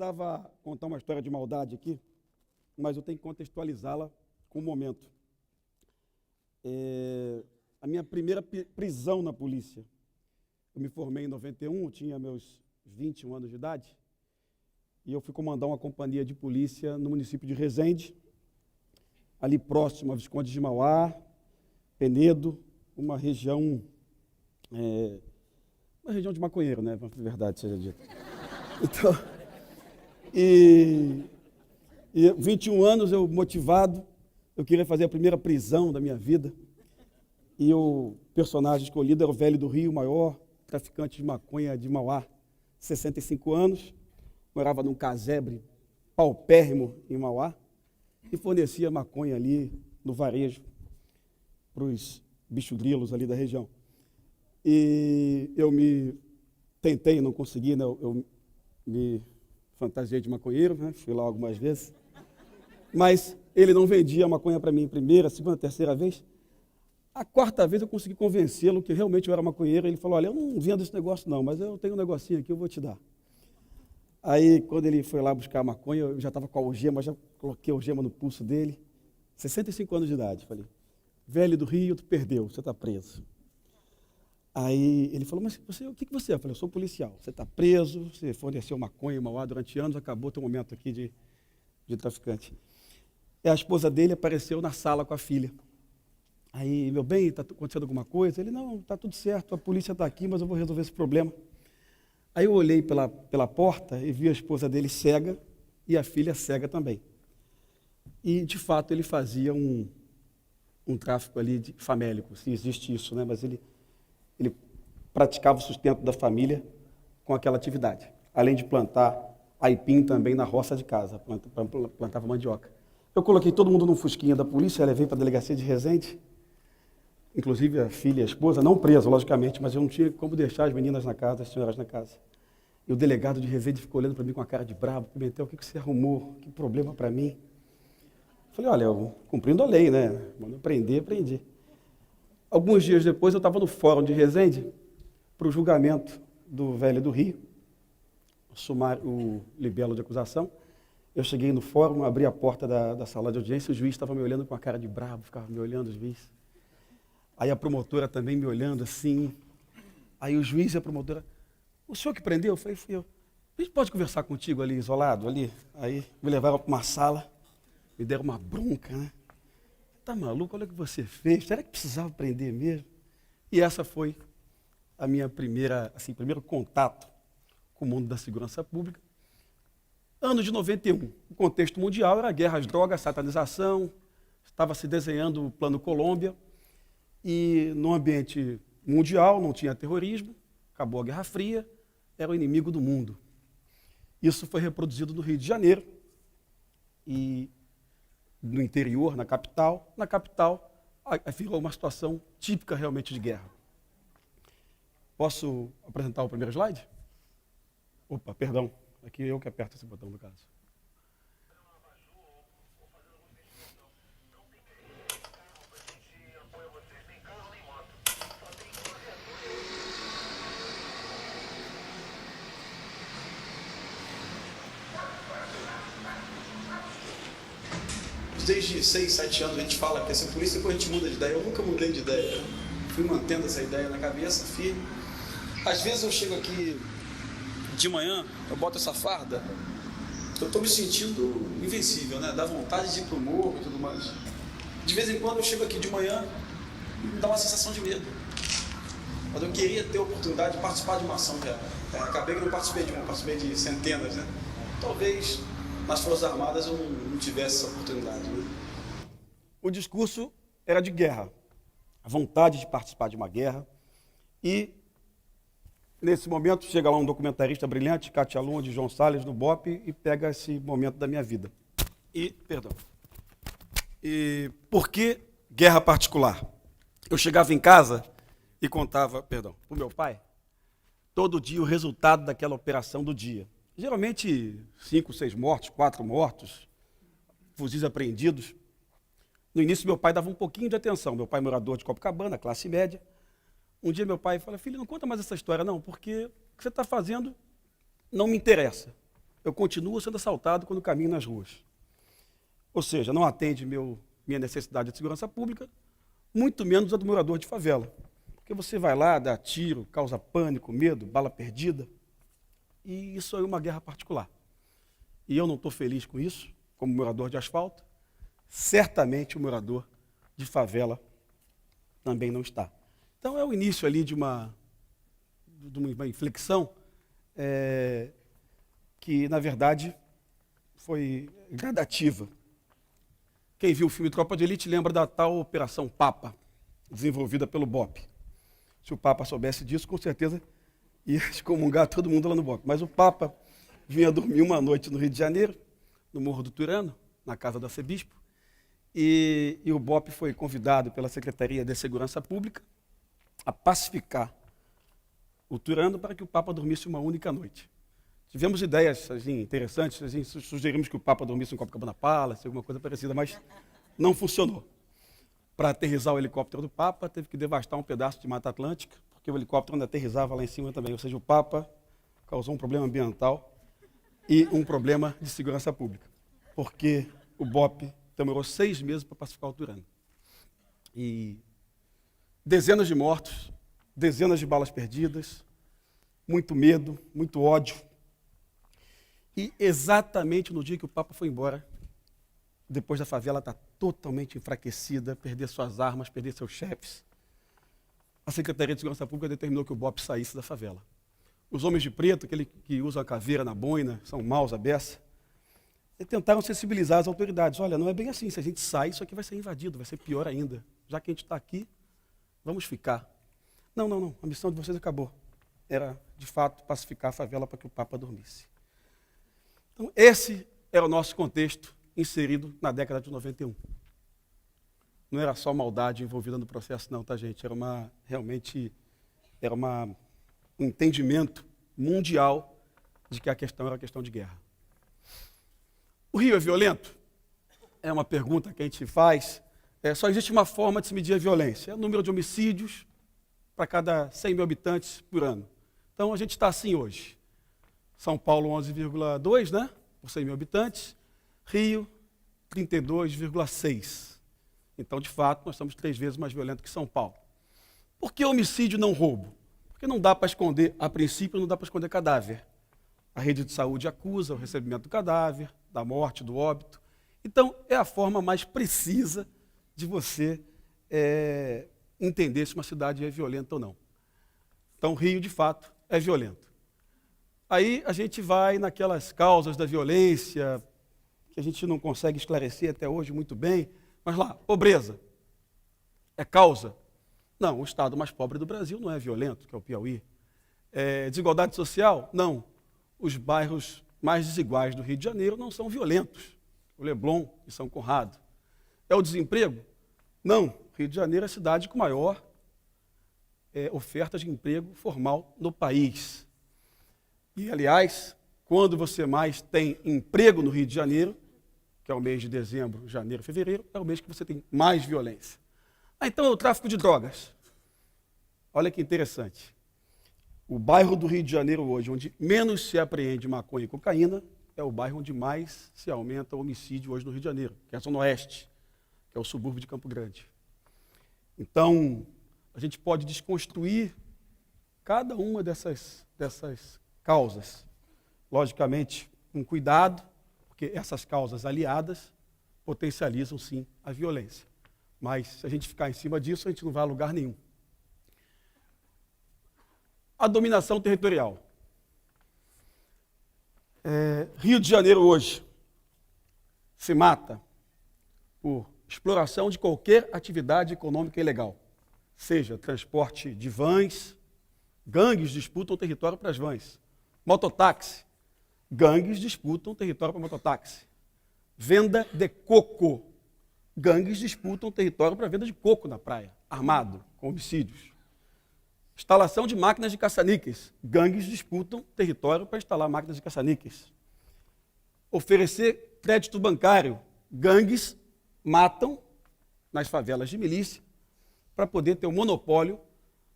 precisava contar uma história de maldade aqui, mas eu tenho que contextualizá-la com o momento. A minha primeira prisão na polícia. Eu me formei em 91, eu tinha meus 21 anos de idade, e eu fui comandar uma companhia de polícia no município de Resende, ali próximo a Visconde de Mauá, Penedo, uma região de maconheiro, né? Na verdade, seja dito. Então, e 21 anos eu motivado, eu queria fazer a primeira prisão da minha vida, e o personagem escolhido era o velho do Rio, maior traficante de maconha de Mauá, 65 anos, morava num casebre paupérrimo em Mauá, e fornecia maconha ali no varejo para os bichos grilos ali da região. E eu me tentei, não consegui, né? Eu me fantasiei de maconheiro, né? Fui lá algumas vezes, mas ele não vendia maconha para mim primeira, segunda, terceira vez. A quarta vez eu consegui convencê-lo que realmente eu era maconheiro. Ele falou: olha, eu não vendo esse negócio não, mas eu tenho um negocinho aqui, eu vou te dar. Aí, quando ele foi lá buscar a maconha, eu já estava com a algema, já coloquei a algema no pulso dele, 65 anos de idade. Falei: velho do Rio, tu perdeu, você está preso. Aí ele falou: mas você, o que você é? Eu falei: eu sou policial, você está preso, você forneceu maconha em Mauá durante anos, acabou teu momento aqui de traficante. E a esposa dele apareceu na sala com a filha. Aí: meu bem, está acontecendo alguma coisa? Ele: não, está tudo certo, a polícia está aqui, mas eu vou resolver esse problema. Aí eu olhei pela porta e vi a esposa dele cega e a filha cega também. E, de fato, ele fazia um tráfico ali famélico, se existe isso, né? Mas ele praticava o sustento da família com aquela atividade, além de plantar aipim também na roça de casa, plantava mandioca. Eu coloquei todo mundo num fusquinha da polícia, levei para a delegacia de Resende, inclusive a filha e a esposa, não presa, logicamente, mas eu não tinha como deixar as meninas na casa, as senhoras na casa. E o delegado de Resende ficou olhando para mim com a cara de bravo: Pimentel, o que você arrumou? Que problema para mim? Eu falei: olha, eu cumprindo a lei, né? Mano, prender, prendi. Alguns dias depois eu estava no fórum de Resende para o julgamento do velho do Rio, o libelo de acusação. Eu cheguei no fórum, abri a porta da sala de audiência, o juiz estava me olhando com a cara de bravo, ficava me olhando, o juiz. Aí a promotora também me olhando assim. Aí o juiz e a promotora: o senhor que prendeu? Eu falei: fui eu. A gente pode conversar contigo ali, isolado, ali? Aí me levaram para uma sala, me deram uma bronca, né? Tá maluco? Olha o que você fez. Será que precisava prender mesmo? E essa foi a minha primeiro contato com o mundo da segurança pública. Ano de 91, o contexto mundial era guerra às drogas, satanização, estava se desenhando o Plano Colômbia, e no ambiente mundial não tinha terrorismo, acabou a Guerra Fria, era o inimigo do mundo. Isso foi reproduzido no Rio de Janeiro, e no interior, na capital. Na capital, virou uma situação típica realmente de guerra. Posso apresentar o primeiro slide? Opa, perdão. Aqui eu que aperto esse botão, no caso. Desde 6, 7 anos a gente fala que essa polícia, depois a gente muda de ideia. Eu nunca mudei de ideia. Fui mantendo essa ideia na cabeça, firme. Às vezes eu chego aqui de manhã, eu boto essa farda, eu estou me sentindo invencível, né? Dá vontade de ir para o morro e tudo mais. De vez em quando eu chego aqui de manhã e me dá uma sensação de medo. Mas eu queria ter a oportunidade de participar de uma ação real. Acabei que não participei de uma, participei de centenas, né? Talvez nas Forças Armadas eu não tivesse essa oportunidade, né? O discurso era de guerra, a vontade de participar de uma guerra. E nesse momento chega lá um documentarista brilhante, Katia Luna, de João Salles, do BOPE, e pega esse momento da minha vida. E por que guerra particular? Eu chegava em casa e contava, para o meu pai, todo dia o resultado daquela operação do dia. Geralmente 5, 6 mortos, 4 mortos, fuzis apreendidos. No início meu pai dava um pouquinho de atenção. Meu pai morador de Copacabana, classe média. Um dia meu pai fala: filho, não conta mais essa história não, porque o que você está fazendo não me interessa. eu continuo sendo assaltado quando caminho nas ruas. Ou seja, não atende minha necessidade de segurança pública, muito menos a do morador de favela. Porque você vai lá, dá tiro, causa pânico, medo, bala perdida, e isso é uma guerra particular. E eu não estou feliz com isso, como morador de asfalto, certamente o morador de favela também não está. Então é o início ali de uma inflexão que, na verdade, foi gradativa. Quem viu o filme Tropa de Elite lembra da tal Operação Papa, desenvolvida pelo BOPE. Se o Papa soubesse disso, com certeza ia excomungar todo mundo lá no BOPE. Mas o Papa vinha dormir uma noite no Rio de Janeiro, no Morro do Turano, na casa do arcebispo, e o BOPE foi convidado pela Secretaria de Segurança Pública a pacificar o Turano para que o Papa dormisse uma única noite. Tivemos ideias assim, interessantes, assim, sugerimos que o Papa dormisse em Copacabana Palace, alguma coisa parecida, mas não funcionou. Para aterrissar o helicóptero do Papa, teve que devastar um pedaço de Mata Atlântica, porque o helicóptero ainda aterrissava lá em cima também. Ou seja, o Papa causou um problema ambiental e um problema de segurança pública, porque o BOPE demorou 6 meses para pacificar o Turano. E dezenas de mortos, dezenas de balas perdidas, muito medo, muito ódio. E exatamente no dia que o Papa foi embora, depois da favela estar totalmente enfraquecida, perder suas armas, perder seus chefes, a Secretaria de Segurança Pública determinou que o BOPE saísse da favela. Os homens de preto, aquele que usa a caveira na boina, são maus à beça, tentaram sensibilizar as autoridades. Olha, não é bem assim, se a gente sai, isso aqui vai ser invadido, vai ser pior ainda. Já que a gente está aqui, vamos ficar. Não, a missão de vocês acabou. Era, de fato, pacificar a favela para que o Papa dormisse. Então, esse era o nosso contexto inserido na década de 91. Não era só maldade envolvida no processo, não, tá, gente? Realmente era um entendimento mundial de que a questão era uma questão de guerra. O Rio é violento? É uma pergunta que a gente faz. Só existe uma forma de se medir a violência. É o número de homicídios para cada 100 mil habitantes por ano. Então, a gente está assim hoje. São Paulo, 11,2, né? Por 100 mil habitantes. Rio, 32,6. Então, de fato, nós somos 3 vezes mais violentos que São Paulo. Por que homicídio não roubo? Porque não dá para esconder, a princípio, não dá para esconder cadáver. A rede de saúde acusa o recebimento do cadáver, da morte, do óbito. Então, é a forma mais precisa de você entender se uma cidade é violenta ou não. Então, Rio, de fato, é violento. Aí a gente vai naquelas causas da violência, que a gente não consegue esclarecer até hoje muito bem, mas lá, pobreza é causa? Não, o estado mais pobre do Brasil não é violento, que é o Piauí. Desigualdade social? Não. Os bairros mais desiguais do Rio de Janeiro não são violentos. O Leblon e São Conrado. É o desemprego? Não. Rio de Janeiro é a cidade com maior oferta de emprego formal no país. E, aliás, quando você mais tem emprego no Rio de Janeiro, que é o mês de dezembro, janeiro, fevereiro, é o mês que você tem mais violência. Então é o tráfico de drogas. Olha que interessante. O bairro do Rio de Janeiro hoje, onde menos se apreende maconha e cocaína, é o bairro onde mais se aumenta o homicídio hoje no Rio de Janeiro, que é a Zona Oeste, que é o subúrbio de Campo Grande. Então, a gente pode desconstruir cada uma dessas causas. Logicamente, com cuidado, porque essas causas aliadas potencializam, sim, a violência. Mas, se a gente ficar em cima disso, a gente não vai a lugar nenhum. A dominação territorial. Rio de Janeiro hoje se mata por exploração de qualquer atividade econômica ilegal, seja transporte de vans, gangues disputam território para as vans, mototáxi, gangues disputam território para mototáxi, venda de coco, gangues disputam território para venda de coco na praia, armado, com homicídios. Instalação de máquinas de caça-níqueis. Gangues disputam território para instalar máquinas de caça-níqueis. Oferecer crédito bancário. Gangues matam nas favelas de milícia para poder ter o monopólio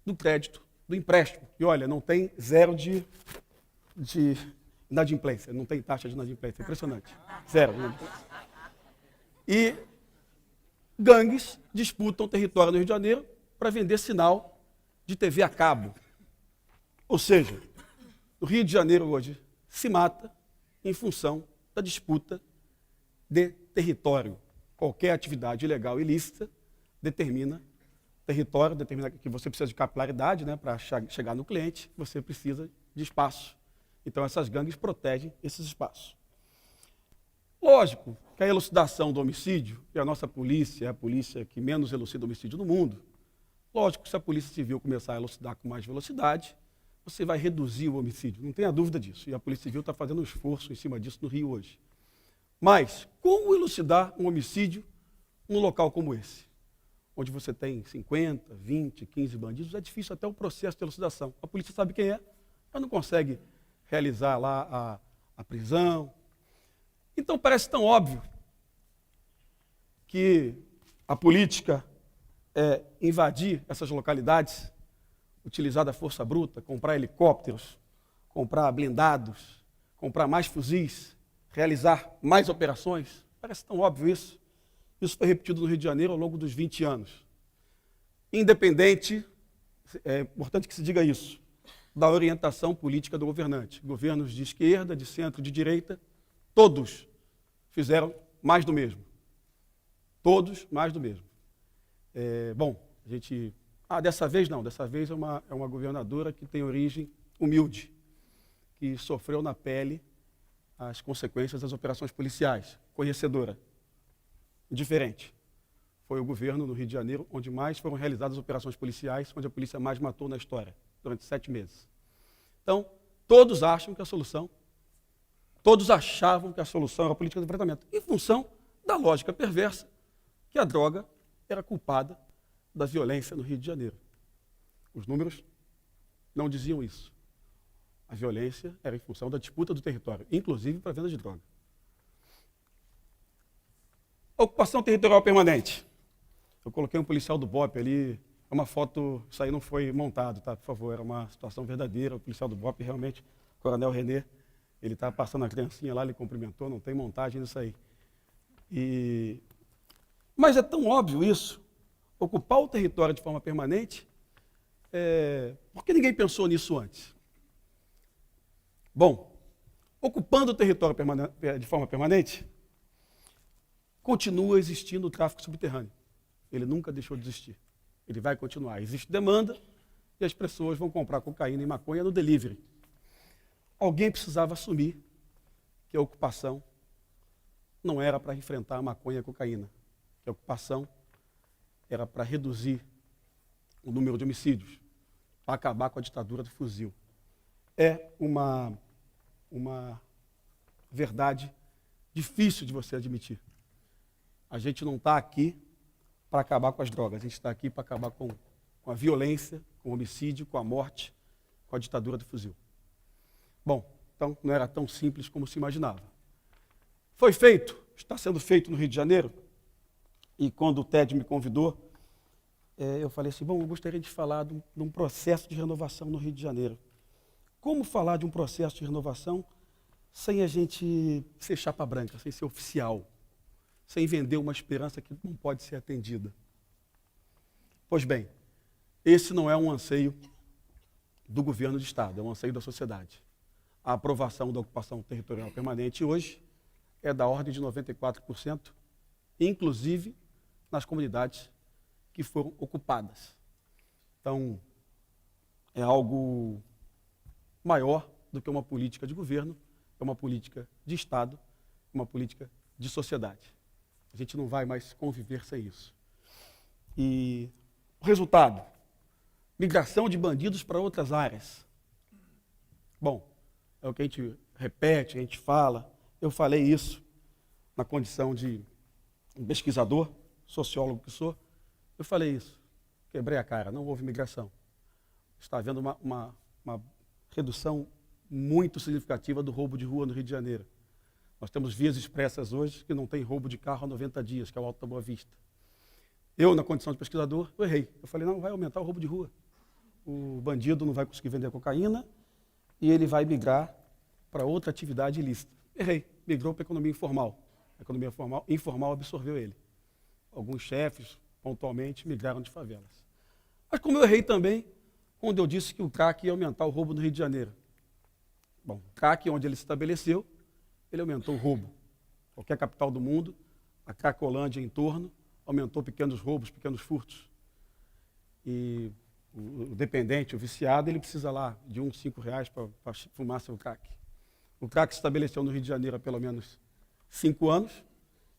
do crédito, do empréstimo. E olha, não tem zero de inadimplência, não tem taxa de inadimplência, é impressionante. Zero. Inadimplência. E gangues disputam território no Rio de Janeiro para vender sinal de TV a cabo. Ou seja, no Rio de Janeiro hoje se mata em função da disputa de território. Qualquer atividade ilegal ilícita determina território, determina que você precisa de capilaridade, né, para chegar no cliente, você precisa de espaço. Então essas gangues protegem esses espaços. Lógico que a elucidação do homicídio, e a nossa polícia é a polícia que menos elucida homicídio no mundo, lógico que se a polícia civil começar a elucidar com mais velocidade, você vai reduzir o homicídio, não tenha dúvida disso. E a polícia civil está fazendo um esforço em cima disso no Rio hoje. Mas como elucidar um homicídio num local como esse? Onde você tem 50, 20, 15 bandidos, é difícil até o processo de elucidação. A polícia sabe quem é, mas não consegue realizar lá a prisão. Então parece tão óbvio que a política é invadir essas localidades, utilizar da força bruta, comprar helicópteros, comprar blindados, comprar mais fuzis, realizar mais operações. Parece tão óbvio isso. Isso foi repetido no Rio de Janeiro ao longo dos 20 anos. Independente, é importante que se diga isso, da orientação política do governante. Governos de esquerda, de centro, de direita, todos fizeram mais do mesmo. Todos mais do mesmo. Bom, a gente... dessa vez não, dessa vez é uma governadora que tem origem humilde, que sofreu na pele as consequências das operações policiais, conhecedora. Diferente. Foi o governo no Rio de Janeiro onde mais foram realizadas operações policiais, onde a polícia mais matou na história, durante 7 meses. Então, todos acham que a solução, todos achavam que a solução era a política de enfrentamento, em função da lógica perversa que a droga era culpada da violência no Rio de Janeiro. Os números não diziam isso. A violência era em função da disputa do território, inclusive para a venda de droga. Ocupação territorial permanente. Eu coloquei um policial do BOPE ali, é uma foto, isso aí não foi montado, tá? Por favor, era uma situação verdadeira. O policial do BOPE realmente, o Coronel Renê, ele está passando a criancinha lá, ele cumprimentou, não tem montagem nisso aí. Mas é tão óbvio isso, ocupar o território de forma permanente, por que ninguém pensou nisso antes? Bom, ocupando o território de forma permanente, continua existindo o tráfico subterrâneo. Ele nunca deixou de existir. Ele vai continuar. Existe demanda e as pessoas vão comprar cocaína e maconha no delivery. Alguém precisava assumir que a ocupação não era para enfrentar a maconha e a cocaína, que a ocupação era para reduzir o número de homicídios, para acabar com a ditadura do fuzil. É uma verdade difícil de você admitir. A gente não está aqui para acabar com as drogas, a gente está aqui para acabar com a violência, com o homicídio, com a morte, com a ditadura do fuzil. Bom, então não era tão simples como se imaginava. Foi feito, está sendo feito no Rio de Janeiro, e quando o TED me convidou, eu falei assim, bom, eu gostaria de falar de um processo de renovação no Rio de Janeiro. Como falar de um processo de renovação sem a gente ser chapa branca, sem ser oficial, sem vender uma esperança que não pode ser atendida? Pois bem, esse não é um anseio do governo de Estado, é um anseio da sociedade. A aprovação da ocupação territorial permanente hoje é da ordem de 94%, inclusive nas comunidades que foram ocupadas. Então, é algo maior do que uma política de governo, é uma política de Estado, uma política de sociedade. A gente não vai mais conviver sem isso. E o resultado? Migração de bandidos para outras áreas. Bom, é o que a gente repete, a gente fala. Eu falei isso na condição de um pesquisador, sociólogo que sou. Eu falei isso. Quebrei a cara, não houve migração. Está havendo uma redução muito significativa do roubo de rua no Rio de Janeiro. Nós temos vias expressas hoje que não tem roubo de carro há 90 dias, que é o Alto da Boa Vista. Eu, na condição de pesquisador, eu errei. Eu falei, não, vai aumentar o roubo de rua. O bandido não vai conseguir vender cocaína e ele vai migrar para outra atividade ilícita. Errei, migrou para a economia informal. A economia informal absorveu ele. Alguns chefes, pontualmente, migraram de favelas. Mas como eu errei também, quando eu disse que o crack ia aumentar o roubo no Rio de Janeiro. Bom, o crack, onde ele se estabeleceu, ele aumentou o roubo. Qualquer capital do mundo, a Cracolândia em torno, aumentou pequenos roubos, pequenos furtos. E o dependente, o viciado, ele precisa lá de R$ 5 para fumar seu crack. O crack se estabeleceu no Rio de Janeiro há pelo menos 5 anos.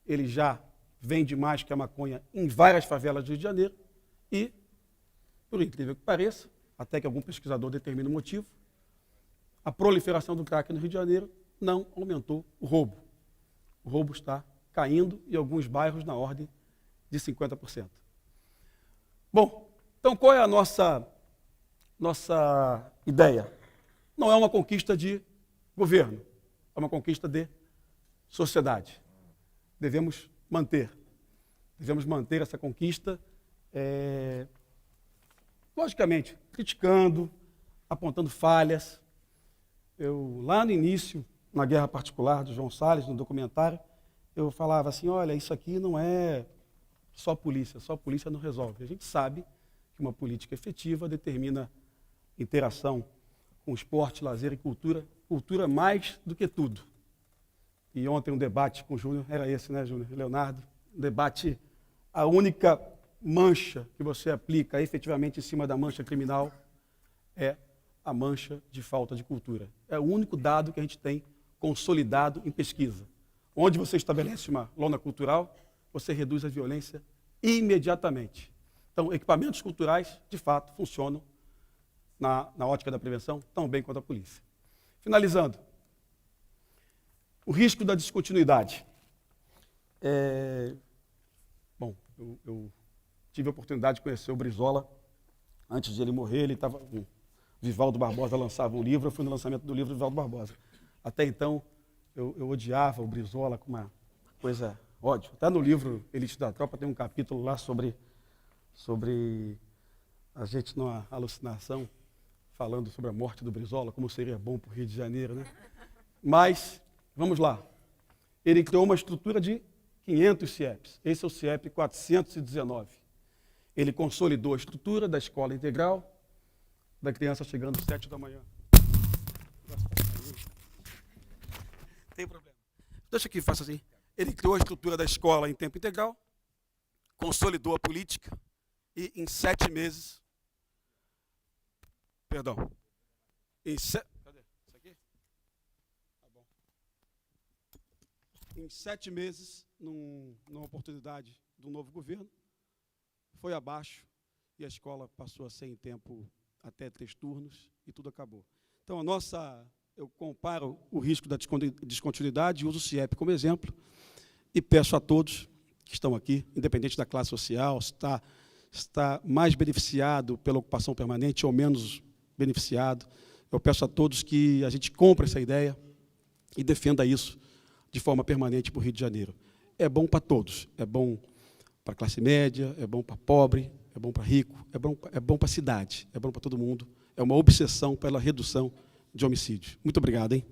Ele já vende mais que a maconha em várias favelas do Rio de Janeiro. E, por incrível que pareça, até que algum pesquisador determine o motivo, a proliferação do crack no Rio de Janeiro não aumentou o roubo. O roubo está caindo em alguns bairros na ordem de 50%. Bom, então qual é a nossa ideia? Não é uma conquista de governo, é uma conquista de sociedade. Devemos manter essa conquista, logicamente, criticando, apontando falhas. Eu, lá no início, na Guerra Particular do João Salles, no documentário, eu falava assim, olha, isso aqui não é só polícia não resolve. A gente sabe que uma política efetiva determina interação com esporte, lazer e cultura mais do que tudo. E ontem um debate com o Júnior, era esse, né, Júnior? Leonardo, um debate, a única mancha que você aplica efetivamente em cima da mancha criminal é a mancha de falta de cultura. É o único dado que a gente tem consolidado em pesquisa. Onde você estabelece uma lona cultural, você reduz a violência imediatamente. Então, equipamentos culturais, de fato, funcionam na ótica da prevenção tão bem quanto a polícia. Finalizando, o risco da descontinuidade. Bom, eu tive a oportunidade de conhecer o Brizola. Antes de ele morrer, ele estava... Vivaldo Barbosa lançava um livro, eu fui no lançamento do livro do Vivaldo Barbosa. Até então, eu odiava o Brizola com uma coisa, ódio. Até no livro Elite da Tropa tem um capítulo lá sobre a gente numa alucinação, falando sobre a morte do Brizola, como seria bom para o Rio de Janeiro, né? Mas, vamos lá. Ele criou uma estrutura de 500 CIEPs. Esse é o CIEP 419. Ele consolidou a estrutura da escola integral, da criança chegando às 7 da manhã. Tem problema. Deixa que faça assim. Ele criou a estrutura da escola em tempo integral, consolidou a política e em 7 meses... Perdão. Cadê? Isso aqui? Tá bom. Em 7 meses, numa oportunidade do novo governo, foi abaixo e a escola passou a ser em tempo até 3 turnos e tudo acabou. Então, eu comparo o risco da descontinuidade, uso o CIEP como exemplo e peço a todos que estão aqui, independente da classe social, se está mais beneficiado pela ocupação permanente ou menos beneficiado, eu peço a todos que a gente compre essa ideia e defenda isso de forma permanente para o Rio de Janeiro. É bom para todos, é bom para a classe média, é bom para pobre, é bom para rico, é bom para a cidade, é bom para todo mundo. É uma obsessão pela redução de homicídios. Muito obrigado, hein?